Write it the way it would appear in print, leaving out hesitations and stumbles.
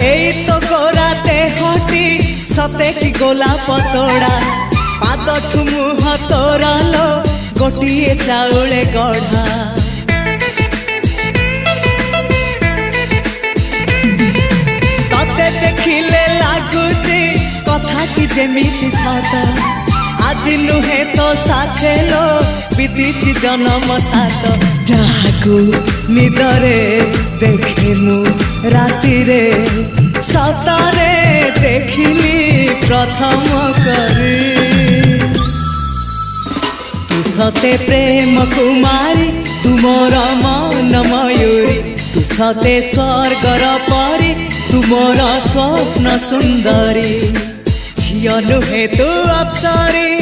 एई तो गोरा देहटी सते कि गोलाप तोड़ा पाद मुह तोरा लो गोटिए चाउले गढ़ा तते देखिले लागुची कथाटी जेमिति सत आज नुहे तो साथे लो बीतीची जन्म सात जहाकू निदरे देखे मु राति रे सतरे देखिली प्रथम करी तू सते प्रेम कुमारी तू मोर मन मयूरी तू सते स्वर्गर परी तू मोर स्वप्न सुंदरी झियो नुहे तू अप्सरी।